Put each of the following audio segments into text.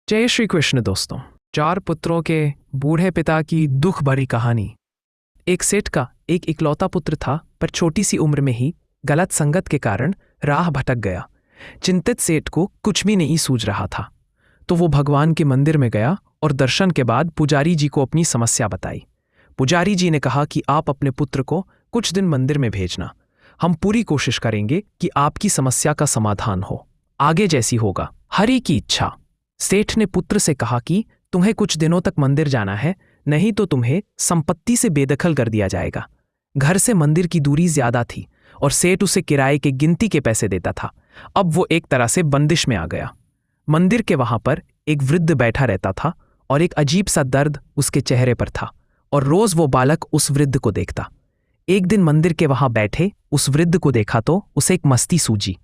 जय श्री कृष्ण दोस्तों। 4 पुत्रों के बूढ़े पिता की दुख भरी कहानी। एक सेठ का एक इकलौता पुत्र था, पर छोटी सी उम्र में ही गलत संगत के कारण राह भटक गया। चिंतित सेठ को कुछ भी नहीं सूझ रहा था, तो वो भगवान के मंदिर में गया और दर्शन के बाद पुजारी जी को अपनी समस्या बताई। पुजारी जी ने कहा कि आप अपने पुत्र को कुछ दिन मंदिर में भेजना, हम पूरी कोशिश करेंगे कि आपकी समस्या का समाधान हो, आगे जैसी होगा हरि की इच्छा। सेठ ने पुत्र से कहा कि तुम्हें कुछ दिनों तक मंदिर जाना है, नहीं तो तुम्हें संपत्ति से बेदखल कर दिया जाएगा। घर से मंदिर की दूरी ज्यादा थी और सेठ उसे किराए के गिनती के पैसे देता था। अब वो एक तरह से बंदिश में आ गया। मंदिर के वहां पर एक वृद्ध बैठा रहता था और एक अजीब सा दर्द उसके चेहरे पर था, और रोज वो बालक उस वृद्ध को देखता। एक दिन मंदिर के वहां बैठे उस वृद्ध को देखा तो उसे एक मस्ती सूझी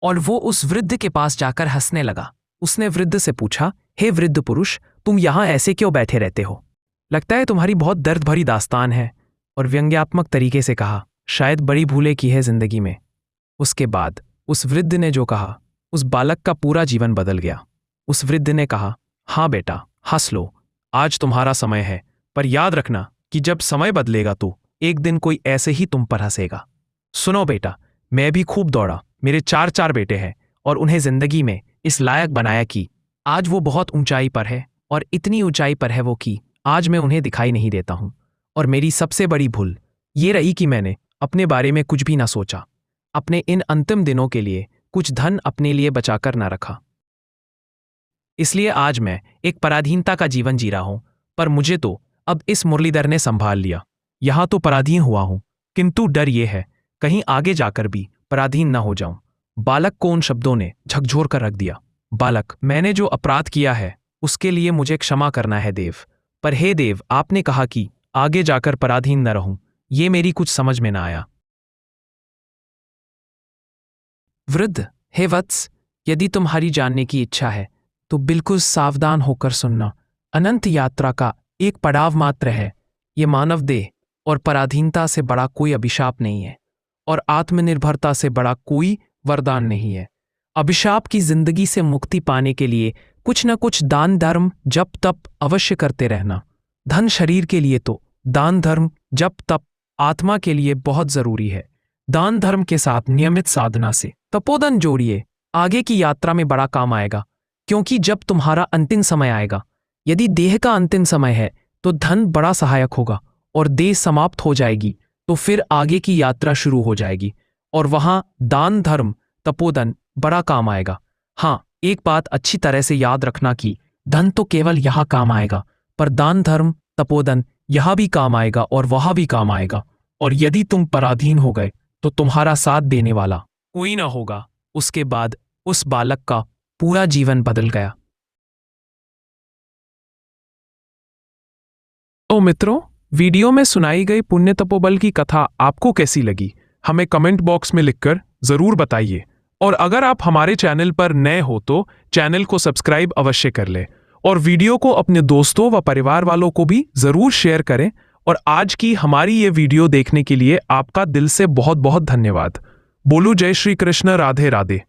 और वो उस वृद्ध के पास जाकर हंसने लगा। उसने वृद्ध से पूछा, हे वृद्ध पुरुष, तुम यहां ऐसे क्यों बैठे रहते हो? लगता है तुम्हारी बहुत दर्द भरी दास्तान है। और व्यंग्यात्मक तरीके से कहा, शायद बड़ी भूलें की है जिंदगी में। उसके बाद उस वृद्ध ने जो कहा, उस बालक का पूरा जीवन बदल गया। उस वृद्ध ने कहा, हाँ बेटा, हंस लो, आज तुम्हारा समय है, पर याद रखना कि जब समय बदलेगा तो एक दिन कोई ऐसे ही तुम पर हंसेगा। सुनो बेटा, मैं भी खूब दौड़ा, मेरे 4 बेटे हैं और उन्हें जिंदगी में इस लायक बनाया कि आज वो बहुत ऊंचाई पर है, और इतनी ऊंचाई पर है वो कि आज मैं उन्हें दिखाई नहीं देता हूं। और मेरी सबसे बड़ी भूल ये रही कि मैंने अपने बारे में कुछ भी ना सोचा, अपने इन अंतिम दिनों के लिए कुछ धन अपने लिए बचाकर ना रखा। इसलिए आज मैं एक पराधीनता का जीवन जी रहा हूं, पर मुझे तो अब इस मुरलीधर ने संभाल लिया। यहां तो पराधीन हुआ हूं, किंतु डर ये है कहीं आगे जाकर भी पराधीन ना हो जाऊं। बालक को उन शब्दों ने झकझोर कर रख दिया। बालक, मैंने जो अपराध किया है उसके लिए मुझे क्षमा करना है देव, पर हे देव, आपने कहा कि आगे जाकर पराधीन न रहूं, ये मेरी कुछ समझ में ना आया। वृद्ध, हे वत्स, यदि तुम्हारी जानने की इच्छा है तो बिल्कुल सावधान होकर सुनना। अनंत यात्रा का एक पड़ाव मात्र है। ये मानव देह और पराधीनता से बड़ा कोई अभिशाप नहीं है, और आत्मनिर्भरता से बड़ा कोई वरदान नहीं है। अभिशाप की जिंदगी से मुक्ति पाने के लिए कुछ न कुछ दान धर्म जप तप अवश्य करते रहना। धन शरीर के लिए तो, दान धर्म जप तप आत्मा के लिए बहुत जरूरी है। दान धर्म के साथ नियमित साधना से तपोधन जोड़िए, आगे की यात्रा में बड़ा काम आएगा। क्योंकि जब तुम्हारा अंतिम समय आएगा, यदि देह का अंतिम समय है तो धन बड़ा सहायक होगा, और देह समाप्त हो जाएगी तो फिर आगे की यात्रा शुरू हो जाएगी, और वहां दान धर्म तपोधन बड़ा काम आएगा। हाँ, एक बात अच्छी तरह से याद रखना कि धन तो केवल यहां काम आएगा, पर दान धर्म तपोधन यहां भी काम आएगा और वहां भी काम आएगा। और यदि तुम पराधीन हो गए तो तुम्हारा साथ देने वाला कोई ना होगा। उसके बाद उस बालक का पूरा जीवन बदल गया। तो मित्रों, वीडियो में सुनाई गई पुण्य तपोबल की कथा आपको कैसी लगी, हमें कमेंट बॉक्स में लिखकर जरूर बताइए। और अगर आप हमारे चैनल पर नए हो तो चैनल को सब्सक्राइब अवश्य कर लें, और वीडियो को अपने दोस्तों व परिवार वालों को भी जरूर शेयर करें। और आज की हमारी ये वीडियो देखने के लिए आपका दिल से बहुत बहुत धन्यवाद। बोलू जय श्री कृष्ण, राधे राधे।